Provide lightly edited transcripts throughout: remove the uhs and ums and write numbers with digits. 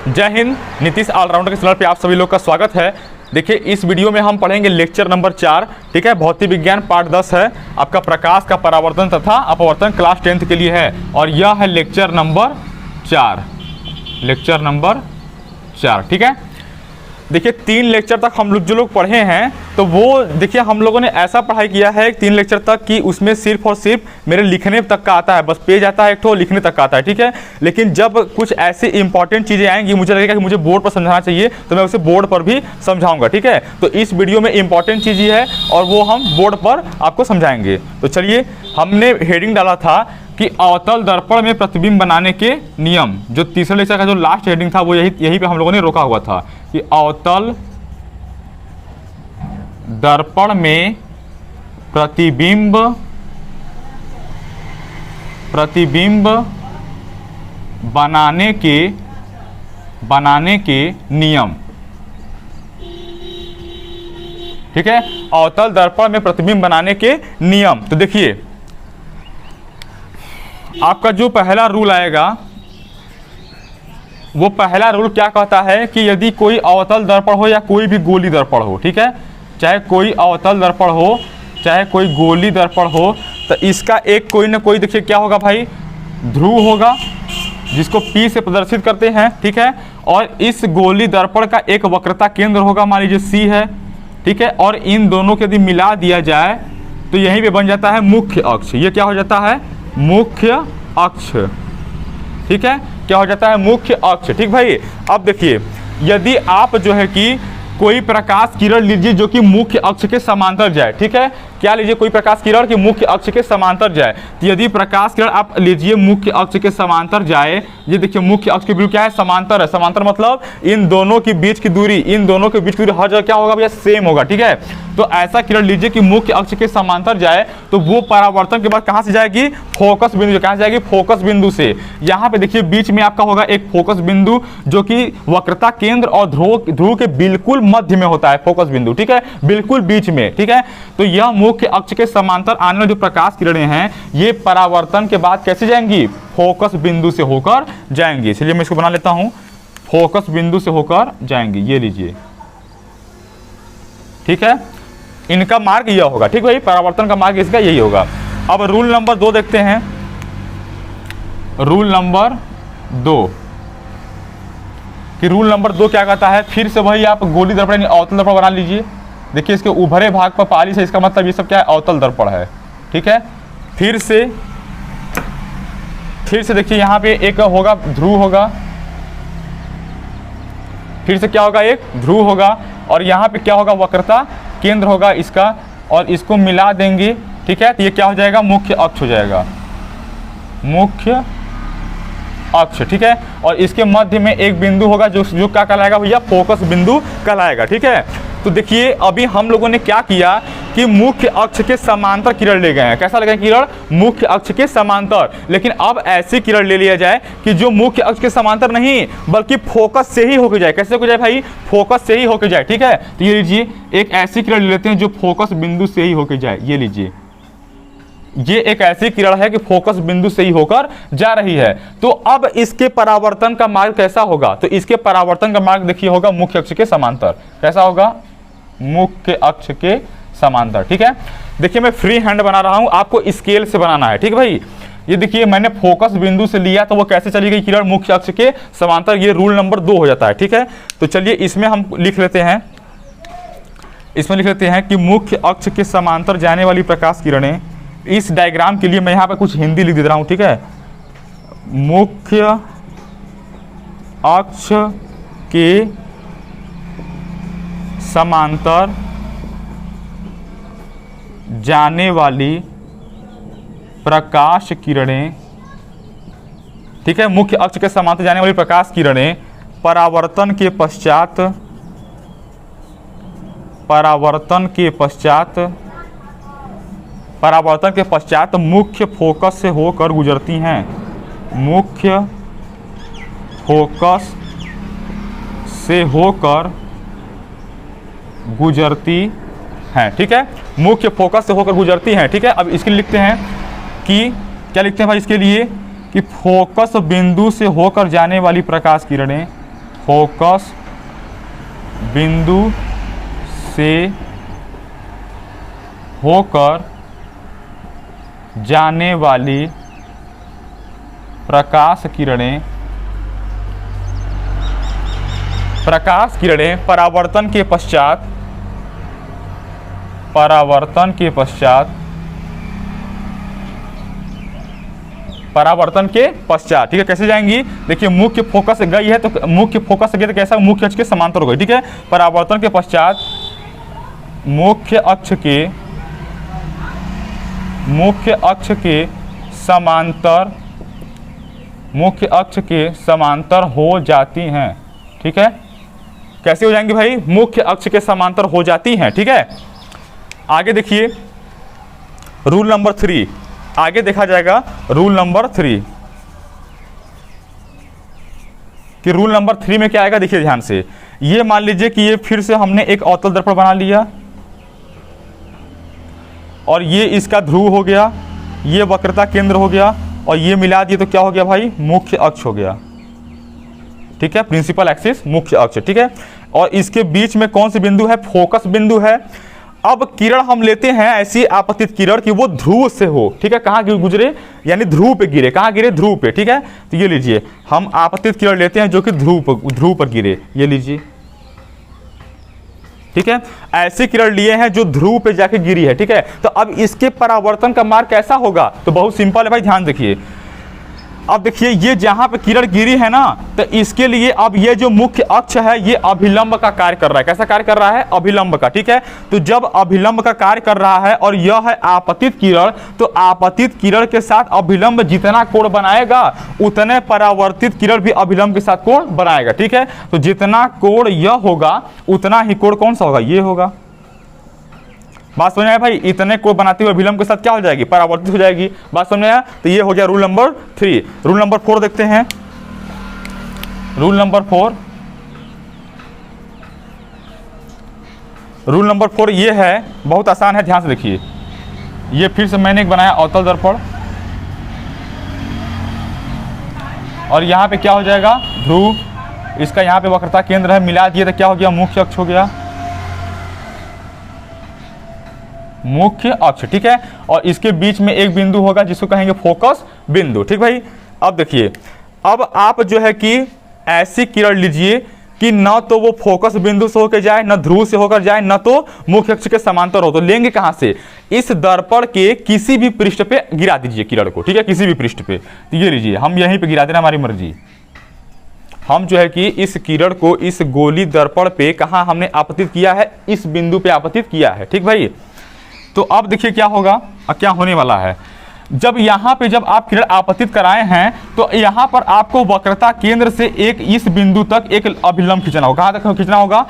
जय हिंद। नीतीश ऑलराउंडर के चैनल पे आप सभी लोग का स्वागत है। देखिए इस वीडियो में हम पढ़ेंगे लेक्चर नंबर 4, ठीक है। भौतिक विज्ञान पार्ट 10 है, आपका प्रकाश का परावर्तन तथा अपवर्तन क्लास 10th के लिए है और यह है लेक्चर नंबर 4, ठीक है। देखिए 3 लेक्चर तक हम लोग जो लोग पढ़े हैं तो वो देखिए हम लोगों ने ऐसा पढ़ाई किया है 3 लेक्चर तक कि उसमें सिर्फ और सिर्फ मेरे लिखने तक का आता है, बस पेज आता है एक तो लिखने तक का आता है, ठीक है। लेकिन जब कुछ ऐसी इंपॉर्टेंट चीज़ें आएंगी, मुझे लगेगा कि मुझे बोर्ड पर समझाना चाहिए तो मैं उसे बोर्ड पर भी समझाऊंगा, ठीक है। तो इस वीडियो में इंपॉर्टेंट चीज़ ये है और वो हम बोर्ड पर आपको समझाएंगे। तो चलिए, हमने हेडिंग डाला था कि अवतल दर्पण में प्रतिबिंब बनाने के नियम। जो तीसरे लेक्चर का जो लास्ट हेडिंग था वो यही पे हम लोगों ने रोका हुआ था कि अवतल दर्पण में प्रतिबिंब बनाने के नियम, ठीक है। अवतल दर्पण में प्रतिबिंब बनाने के नियम। तो देखिए आपका जो पहला रूल आएगा वो पहला रूल क्या कहता है कि यदि कोई अवतल दर्पण हो या कोई भी गोली दर्पण हो, ठीक है, चाहे कोई अवतल दर्पण हो चाहे कोई गोली दर्पण हो, तो इसका एक कोई ना कोई देखिए क्या होगा भाई, ध्रुव होगा जिसको P से प्रदर्शित करते हैं, ठीक है। और इस गोली दर्पण का एक वक्रता केंद्र होगा, मान लीजिए C है, ठीक है। और इन दोनों को यदि मिला दिया जाए तो यहीं पे बन जाता है मुख्य अक्ष। ये क्या हो जाता है, मुख्य अक्ष, ठीक है। क्या हो जाता है, मुख्य अक्ष, ठीक भाई। अब देखिए यदि आप जो है कि कोई प्रकाश किरण लीजिए जो कि मुख्य अक्ष के समांतर जाए, ठीक है। क्या लीजिए, कोई प्रकाश किरण की मुख्य अक्ष के समांतर जाए, तो यदि प्रकाश किरण आप लीजिए मुख्य अक्ष के समांतर जाए, ये देखिए मुख्य अक्ष के बिल्कुल क्या है, समांतर है। समांतर मतलब इन दोनों के बीच की दूरी हर जगह क्या होगा भैया, सेम होगा, ठीक है। तो ऐसा किरण लीजिए कि मुख्य अक्ष के समांतर जाए तो वो परावर्तन के बाद कहां से जाएगी, फोकस बिंदु। कहां से जाएगी, फोकस बिंदु से। यहां पे देखिए बीच में आपका होगा एक फोकस बिंदु जो कि वक्रता केंद्र और ध्रुव के बिल्कुल मध्य में होता है फोकस बिंदु, ठीक है, बिल्कुल बीच में, ठीक है। तो यह मुख्य अक्ष के समांतर आने वाली जो प्रकाश किरणें हैं ये परावर्तन के बाद कैसे जाएंगी, फोकस बिंदु से होकर जाएंगी। इसलिए मैं इसको बना लेता हूं, फोकस बिंदु से होकर जाएंगी। ये लीजिए, ठीक है। इनका मार्ग यह होगा, ठीक भाई, परावर्तन का मार्ग इसका यही होगा। अब रूल नंबर 2 देखते हैं। रूल नंबर 2 कि रूल नंबर 2 क्या कहता है, फिर से वही आप गोली दर्पण अवतल दर्पण बना लीजिए। देखिए इसके उभरे भाग पर पाली से, इसका मतलब ये सब क्या है, अवतल दर्पण है, ठीक है। फिर से देखिए यहाँ पे एक होगा ध्रुव होगा, फिर से क्या होगा, एक ध्रुव होगा और यहाँ पे क्या होगा, वक्रता केंद्र होगा इसका, और इसको मिला देंगे, ठीक है। तो ये क्या हो जाएगा, मुख्य अक्ष हो जाएगा, मुख्य अक्ष, ठीक है। और इसके मध्य में एक बिंदु होगा जो क्या कहलाएगा भैया, फोकस बिंदु कहलाएगा, ठीक है। तो देखिए अभी हम लोगों ने क्या किया कि मुख्य अक्ष के समांतर किरण ले गए हैं। कैसा लगा किरण, मुख्य अक्ष के समांतर। लेकिन अब ऐसी किरण ले लिया जाए कि जो मुख्य अक्ष के समांतर नहीं बल्कि फोकस से ही होके जाए। कैसे हो जाए भाई, फोकस से ही होके जाए, ठीक है। तो ये लीजिए एक ऐसी किरण ले लेते हैं जो फोकस बिंदु से ही होके जाए। ये लीजिए, ये एक ऐसी किरण है कि फोकस बिंदु से ही होकर जा रही है। तो अब इसके परावर्तन का मार्ग कैसा होगा, तो इसके परावर्तन का मार्ग देखिए होगा मुख्य अक्ष के समांतर। कैसा होगा, मुख्य अक्ष के समांतर, ठीक है। देखिए मैं फ्री हैंड बना रहा हूं, आपको स्केल से बनाना है, ठीक भाई। ये देखिए मैंने फोकस बिंदु से लिया तो वो कैसे चली गई किरण, मुख्य अक्ष के समांतर। ये रूल नंबर 2 हो जाता है, ठीक है। तो चलिए इसमें हम लिख लेते हैं, कि मुख्य अक्ष के समांतर जाने वाली प्रकाश किरणें, इस डायग्राम के लिए मैं यहाँ पे कुछ हिंदी लिख दे रहा हूँ, ठीक है। मुख्य अक्ष के समांतर जाने वाली प्रकाश किरणें, ठीक है, मुख्य अक्ष के समांतर जाने वाली प्रकाश किरणें परावर्तन के पश्चात मुख्य फोकस से होकर गुजरती हैं, मुख्य फोकस से होकर गुजरती हैं, ठीक है, मुख्य फोकस से होकर गुजरती हैं, ठीक है। अब इसके लिए लिखते हैं कि क्या लिखते हैं भाई इसके लिए कि फोकस बिंदु से होकर जाने वाली प्रकाश किरणें, फोकस बिंदु से होकर जाने वाली प्रकाश किरणें परावर्तन के पश्चात ठीक है कैसे जाएंगी। देखिए मुख्य फोकस गई है तो मुख्य फोकस गई तो कैसा मुख्य अक्ष के समांतर हो गई। ठीक है, परावर्तन के पश्चात मुख्य अक्ष के समांतर हो जाती हैं। ठीक है, कैसे हो जाएंगी भाई, मुख्य अक्ष के समांतर हो जाती हैं। ठीक है, आगे देखिए रूल नंबर 3, आगे देखा जाएगा रूल नंबर 3 कि रूल नंबर 3 में क्या आएगा। देखिए ध्यान से, ये मान लीजिए कि ये फिर से हमने एक अवतल दर्पण बना लिया और ये इसका ध्रुव हो गया, ये वक्रता केंद्र हो गया और ये मिला दिए तो क्या हो गया भाई, मुख्य अक्ष हो गया। ठीक है, प्रिंसिपल एक्सिस मुख्य अक्ष। ठीक है, और इसके बीच में कौन सी बिंदु है, फोकस बिंदु है। अब किरण हम लेते हैं ऐसी आपतित किरण कि वो ध्रुव से हो। ठीक है, कहाँ गुजरे, यानी ध्रुव पे गिरे। कहाँ गिरे, ध्रुव पे। ठीक है, तो ये लीजिए हम आपतित किरण लेते हैं जो कि ध्रुव पर गिरे, ये लीजिए। ठीक है, ऐसे किरण लिए हैं जो ध्रुव पे जाके गिरी है। ठीक है, तो अब इसके परावर्तन का मार्ग कैसा होगा, तो बहुत सिंपल है भाई, ध्यान देखिए। अब देखिए ये जहां पे किरण गिरी है ना, तो इसके लिए अब ये जो मुख्य अक्ष है ये अभिलंब का कार्य कर रहा है। कैसा कार्य कर रहा है, अभिलंब का। ठीक है, तो जब अभिलंब का कार्य कर रहा है और यह है आपतित किरण, तो आपतित किरण के साथ अभिलंब जितना कोण बनाएगा उतने परावर्तित किरण भी अभिलंब के साथ कोण बनाएगा। ठीक है, तो जितना कोण यह होगा उतना ही कोण कौन सा होगा, ये होगा। बात समझ आया भाई, इतने कोण बनाते हुए अभिलंब के साथ क्या हो जाएगी, परावर्तित हो जाएगी। बात समझ आया, तो ये हो गया रूल नंबर 3। रूल नंबर 4 देखते हैं। रूल नंबर 4 ये है, बहुत आसान है, ध्यान से देखिए। ये फिर से मैंने एक बनाया अवतल दर्पण और यहाँ पे क्या हो जाएगा, ध्रुव, इसका यहाँ पे वक्रता केंद्र है, मिला दिए तो क्या हो गया, मुख्य अक्ष हो गया, मुख्य अक्ष। ठीक है, और इसके बीच में एक बिंदु होगा जिसको कहेंगे फोकस बिंदु। ठीक भाई, अब देखिए, अब आप जो है कि ऐसी किरण लीजिए कि न तो वो फोकस बिंदु से होकर जाए, न ध्रुव से होकर जाए, न तो मुख्य अक्ष के समांतर हो। तो लेंगे कहां से, इस दर्पण के किसी भी पृष्ठ पे गिरा दीजिए किरण को। ठीक है, किसी भी पृष्ठ पे, तो ये लीजिए हम यहीं पे गिरा देना, हमारी मर्जी। हम जो है कि इस किरण को इस गोली दर्पण पे कहां हमने आपतित किया है, इस बिंदु पे आपतित किया है। ठीक भाई, तो अब देखिए क्या होगा, क्या होने वाला है। जब यहाँ पे जब आप किरण आपतित कराए हैं तो यहाँ पर आपको वक्रता केंद्र से एक इस बिंदु तक एक अभिलंब खींचना होगा। कहाँ तक खींचना होगा,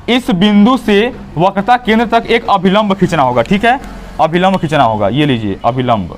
इस बिंदु से वक्रता केंद्र तक एक अभिलंब खींचना होगा। ठीक है, अभिलंब खींचना होगा, ये लीजिए अभिलंब,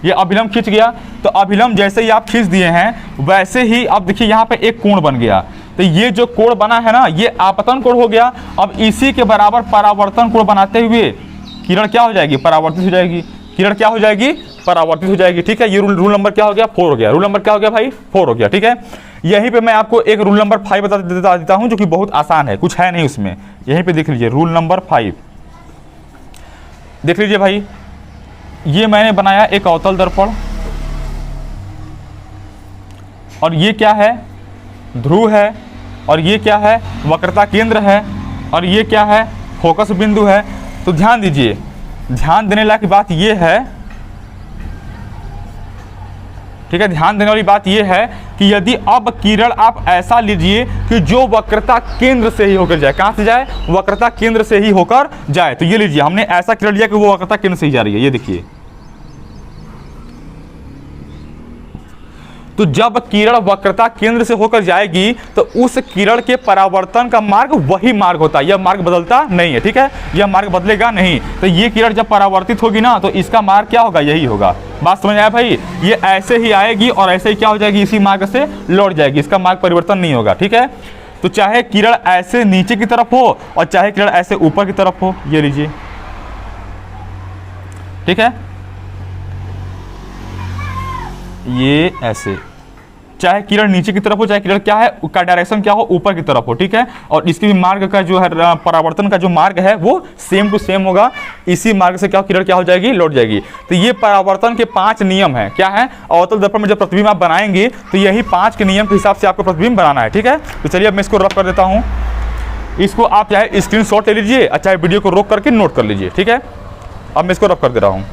ये अभिलंब खींच गया। तो अभिलंब जैसे ही आप खींच दिए हैं वैसे ही अब देखिए यहाँ पे एक कोण बन गया। तो ये जो कोण बना है ना, ये आपतन कोण हो गया। अब इसी के बराबर परावर्तन कोण बनाते हुए किरण क्या हो जाएगी, परावर्तित हो जाएगी। किरण क्या हो जाएगी, परावर्तित हो जाएगी। ठीक है, ये रूल नंबर क्या हो गया, 4 हो गया। रूल नंबर क्या हो गया भाई, 4 हो गया। ठीक है, यहीं पे मैं आपको एक रूल नंबर 5 बता देता हूं जो कि बहुत आसान है, कुछ है नहीं उसमें। यहीं पे देख लीजिए रूल नंबर 5, देख लीजिए भाई। ये मैंने बनाया एक अवतल दर्पण और ये क्या है, ध्रुव है, और ये क्या है, वक्रता केंद्र है, और ये क्या है, फोकस बिंदु है। तो ध्यान दीजिए, ध्यान देने लायक बात ये है, ठीक है, ध्यान देने वाली बात ये है कि यदि अब किरण आप ऐसा लीजिए कि जो वक्रता केंद्र से ही होकर जाए, कहां से जाए, वक्रता केंद्र से ही होकर जाए। तो ये लीजिए हमने ऐसा किरण लिया कि वो वक्रता केंद्र से ही जा रही है, ये देखिए। तो जब किरण वक्रता केंद्र से होकर जाएगी तो उस किरण के परावर्तन का मार्ग वही मार्ग होता है, यह मार्ग बदलता नहीं है। ठीक है, यह मार्ग बदलेगा नहीं। तो ये किरण जब परावर्तित होगी ना तो इसका मार्ग क्या होगा, यही होगा। बात समझ आया भाई, ये ऐसे ही आएगी और ऐसे ही क्या हो जाएगी, इसी मार्ग से लौट जाएगी, इसका मार्ग परिवर्तन नहीं होगा। ठीक है, तो चाहे किरण ऐसे नीचे की तरफ हो और चाहे किरण ऐसे ऊपर की तरफ हो, ये लीजिए। ठीक है, ये ऐसे, चाहे किरण नीचे की तरफ हो, चाहे किरण क्या है का डायरेक्शन क्या हो, ऊपर की तरफ हो, ठीक है। और इसके भी मार्ग का जो है परावर्तन का जो मार्ग है वो सेम टू सेम होगा। इसी मार्ग से क्या किरण क्या हो जाएगी, लौट जाएगी। तो ये परावर्तन के 5 नियम है। क्या है, अवतल दर्पण में जब प्रतिबिंब आप बनाएंगे तो यही 5 के नियम के हिसाब से आपको प्रतिबिंब बनाना है, ठीक है। तो चलिए अब मैं इसको रब कर देता हूँ। इसको आप चाहे स्क्रीनशॉट ले लीजिए, चाहे वीडियो को रोक करके नोट कर लीजिए, ठीक है। अब मैं इसको रब कर दे रहा हूँ।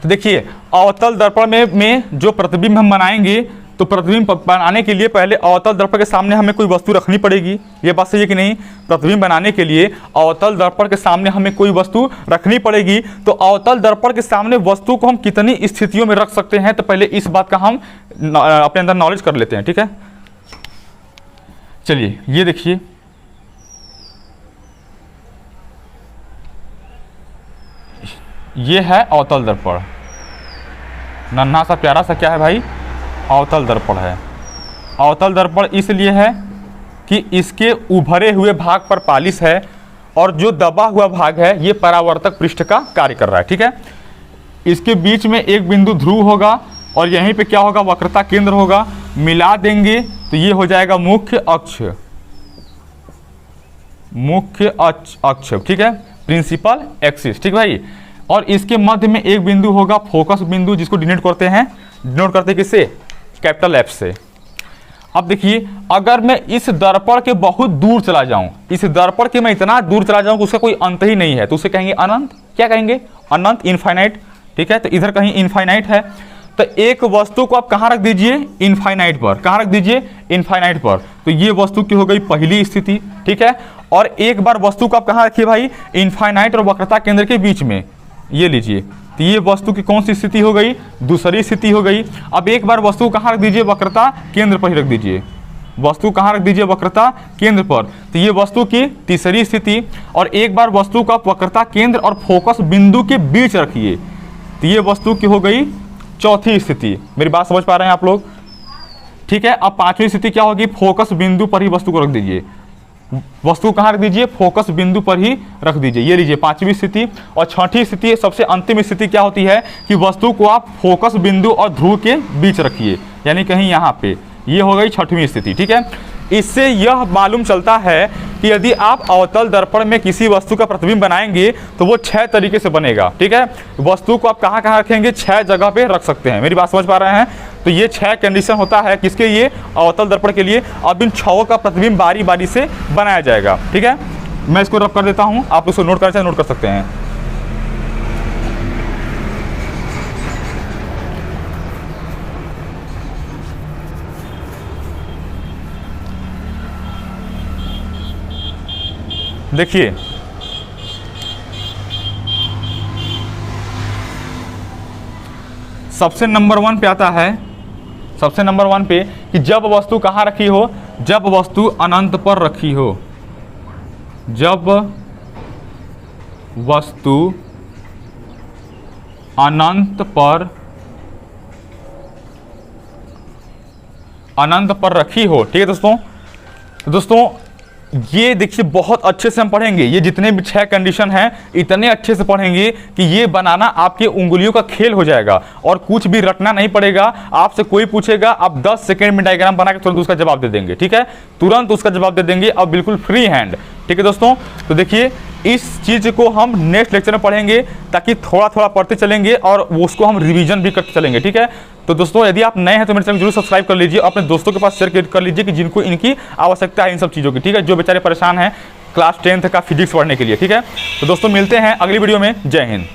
तो देखिए अवतल दर्पण में जो प्रतिबिंब हम बनाएंगे, तो प्रतिबिंब बनाने के लिए पहले अवतल दर्पण के सामने हमें कोई वस्तु रखनी पड़ेगी। ये बात सही है कि नहीं? प्रतिबिंब बनाने के लिए अवतल दर्पण के सामने हमें कोई वस्तु रखनी पड़ेगी। तो अवतल दर्पण के सामने वस्तु को हम कितनी स्थितियों में रख सकते हैं, तो पहले इस बात का हम अपने अंदर नॉलेज कर लेते हैं, ठीक है। चलिए ये देखिए, ये है अवतल दर्पण। नन्हा सा प्यारा सा क्या है भाई, अवतल दर्पण है। अवतल दर्पण इसलिए है कि इसके उभरे हुए भाग पर पालिश है और जो दबा हुआ भाग है ये परावर्तक पृष्ठ का कार्य कर रहा है, ठीक है। इसके बीच में एक बिंदु ध्रुव होगा और यहीं पे क्या होगा, वक्रता केंद्र होगा। मिला देंगे तो ये हो जाएगा मुख्य अक्ष, मुख्य अक्ष, ठीक है, प्रिंसिपल एक्सिस, ठीक भाई। और इसके मध्य में एक बिंदु होगा फोकस बिंदु, जिसको डिनोट करते हैं किससे, कैपिटल एफ से। अब देखिए अगर मैं इस दर्पण के बहुत दूर चला जाऊं, इस दर्पण के मैं इतना दूर चला जाऊं कि उसका कोई अंत ही नहीं है, तो उसे कहेंगे अनंत। क्या कहेंगे, अनंत, इनफाइनाइट, ठीक है। तो इधर कहीं इनफाइनाइट है, तो एक वस्तु को आप कहां रख दीजिए, इनफाइनाइट पर। कहां रख दीजिए, इनफाइनाइट पर। तो ये वस्तु की हो गई पहली स्थिति, ठीक है। और एक बार वस्तु को आप कहां रखिए भाई, इनफाइनाइट और वक्रता केंद्र के बीच में, ये लीजिए। तो ये वस्तु की कौन सी स्थिति हो गई, दूसरी स्थिति हो गई। अब एक बार वस्तु कहां रख दीजिए, वक्रता केंद्र पर ही रख दीजिए। वस्तु कहां रख दीजिए, वक्रता केंद्र पर। तो ये वस्तु की तीसरी स्थिति। और एक बार वस्तु का वक्रता केंद्र और फोकस बिंदु के बीच रखिए, तो ये वस्तु की हो गई चौथी स्थिति। मेरी बात समझ पा रहे हैं आप लोग, ठीक है। अब पांचवी स्थिति क्या होगी, फोकस बिंदु पर ही वस्तु को रख दीजिए। वस्तु कहां रख दीजिए, फोकस बिंदु पर ही रख दीजिए। ये लीजिए पांचवी स्थिति। और छठी स्थिति, सबसे अंतिम स्थिति क्या होती है कि वस्तु को आप फोकस बिंदु और ध्रुव के बीच रखिए, यानी कहीं यहाँ पे। ये हो गई छठवीं स्थिति, ठीक है। इससे यह मालूम चलता है कि यदि आप अवतल दर्पण में किसी वस्तु का प्रतिबिंब बनाएंगे तो वो 6 तरीके से बनेगा, ठीक है। वस्तु को आप कहाँ कहाँ रखेंगे, 6 जगह पे रख सकते हैं। मेरी बात समझ पा रहे हैं? तो ये 6 कंडीशन होता है किसके लिए, अवतल दर्पण के लिए। अब इन 6 का प्रतिबिंब बारी बारी से बनाया जाएगा, ठीक है। मैं इसको रब कर देता हूँ, आप उसको नोट करना चाहें नोट कर सकते हैं। देखिए सबसे नंबर 1 पे आता है, सबसे नंबर 1 पे कि जब वस्तु कहाँ रखी हो, जब वस्तु अनंत पर रखी हो। जब वस्तु अनंत पर रखी हो, ठीक है दोस्तों। तो दोस्तों ये देखिए बहुत अच्छे से हम पढ़ेंगे, ये जितने भी 6 कंडीशन हैं इतने अच्छे से पढ़ेंगे कि ये बनाना आपके उंगलियों का खेल हो जाएगा और कुछ भी रटना नहीं पड़ेगा। आपसे कोई पूछेगा, आप 10 सेकेंड में डायग्राम बना के तुरंत उसका जवाब दे देंगे, ठीक है, तुरंत उसका जवाब दे देंगे और बिल्कुल फ्री हैंड, ठीक है दोस्तों। तो देखिए इस चीज़ को हम नेक्स्ट लेक्चर में पढ़ेंगे, ताकि थोड़ा थोड़ा पढ़ते चलेंगे और उसको हम रिवीजन भी करते चलेंगे, ठीक है। तो दोस्तों यदि आप नए हैं तो मेरे चैनल जरूर सब्सक्राइब कर लीजिए, अपने दोस्तों के पास शेयर कर लीजिए कि जिनको इनकी आवश्यकता है इन सब चीज़ों की, ठीक है, जो बेचारे परेशान हैं क्लास 10th का फिजिक्स पढ़ने के लिए, ठीक है। तो दोस्तों मिलते हैं अगली वीडियो में। जय हिंद।